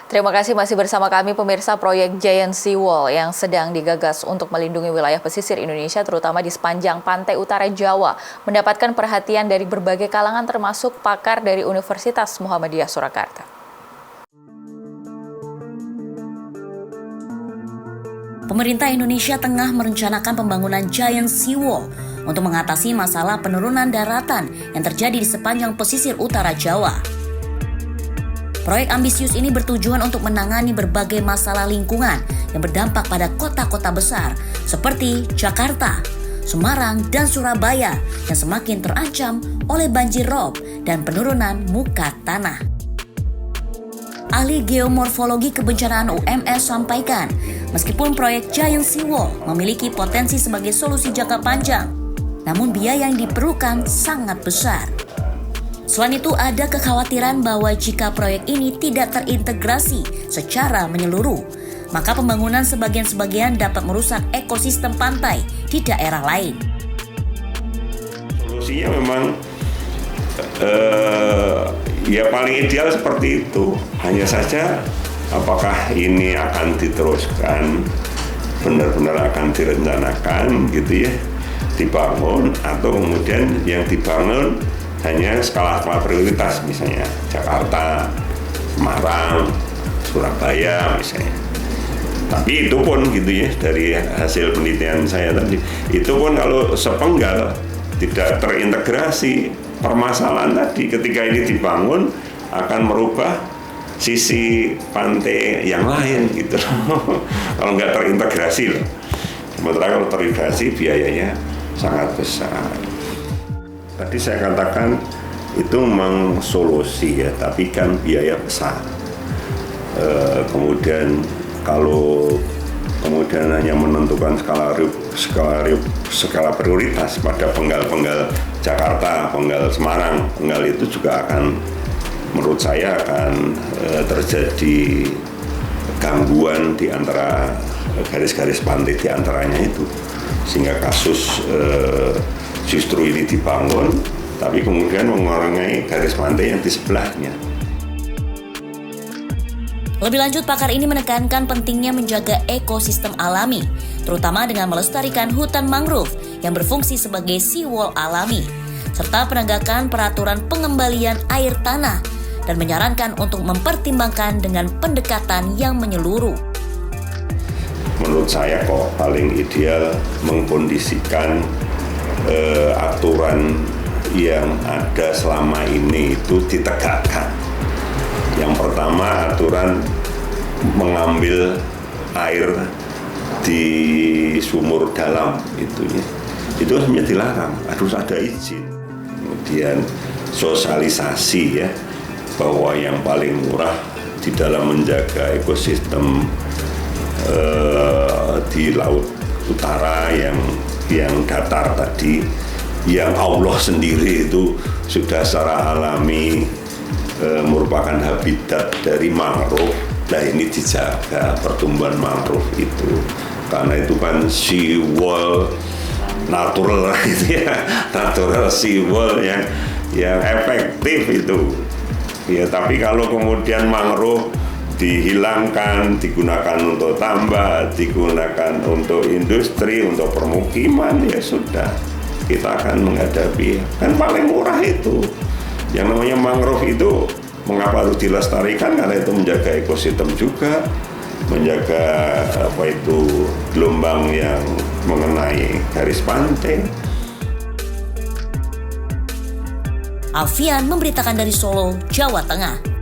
Terima kasih masih bersama kami pemirsa. Proyek Giant Sea Wall yang sedang digagas untuk melindungi wilayah pesisir Indonesia terutama di sepanjang pantai utara Jawa mendapatkan perhatian dari berbagai kalangan termasuk pakar dari Universitas Muhammadiyah Surakarta. Pemerintah Indonesia tengah merencanakan pembangunan Giant Sea Wall untuk mengatasi masalah penurunan daratan yang terjadi di sepanjang pesisir utara Jawa. Proyek ambisius ini bertujuan untuk menangani berbagai masalah lingkungan yang berdampak pada kota-kota besar seperti Jakarta, Semarang, dan Surabaya yang semakin terancam oleh banjir rob dan penurunan muka tanah. Ahli geomorfologi kebencanaan UMS sampaikan, meskipun proyek Giant Sea Wall memiliki potensi sebagai solusi jangka panjang, namun biaya yang diperlukan sangat besar. Selain itu, ada kekhawatiran bahwa jika proyek ini tidak terintegrasi secara menyeluruh, maka pembangunan sebagian-sebagian dapat merusak ekosistem pantai di daerah lain. Solusinya memang ya paling ideal seperti itu. Hanya saja apakah ini akan diteruskan, benar-benar akan direncanakan gitu ya, dibangun, atau kemudian yang dibangun hanya skala prioritas, misalnya Jakarta, Semarang, Surabaya misalnya. Tapi itu pun gitu ya, dari hasil penelitian saya tadi, itu pun kalau sepenggal tidak terintegrasi, permasalahan tadi ketika ini dibangun akan merubah sisi pantai yang lain gitu. Kalau nggak terintegrasi loh. Sementara kalau terintegrasi biayanya sangat besar. Tadi saya katakan itu memang solusi ya, tapi kan biaya besar. Kemudian kalau hanya menentukan skala prioritas pada penggal-penggal Jakarta, penggal Semarang, penggal itu juga akan, menurut saya akan terjadi gangguan di antara garis-garis pantai di antaranya itu, sehingga kasus justru ini dibangun, tapi kemudian mengurangi garis pantai yang di sebelahnya. Lebih lanjut, pakar ini menekankan pentingnya menjaga ekosistem alami, terutama dengan melestarikan hutan mangrove yang berfungsi sebagai seawall alami, serta penegakan peraturan pengembalian air tanah, dan menyarankan untuk mempertimbangkan dengan pendekatan yang menyeluruh. Menurut saya kok paling ideal mengkondisikan aturan yang ada selama ini itu ditegakkan. Yang pertama, aturan mengambil air di sumur dalam itu harusnya dilarang, harus ada izin. Kemudian sosialisasi ya, bahwa yang paling murah di dalam menjaga ekosistem di laut utara yang datar tadi, yang Allah sendiri itu sudah secara alami merupakan habitat dari mangrove. Nah, ini dijaga pertumbuhan mangrove itu, karena itu kan sea wall natural gitu ya, natural sea wall yang efektif itu ya. Tapi kalau kemudian mangrove dihilangkan, digunakan untuk tambak, digunakan untuk industri, untuk permukiman, ya sudah, kita akan menghadapi kan paling murah itu. Yang namanya mangrove itu mengapa harus dilestarikan? Karena itu menjaga ekosistem juga, menjaga gelombang yang mengenai garis pantai. Alfian memberitakan dari Solo, Jawa Tengah.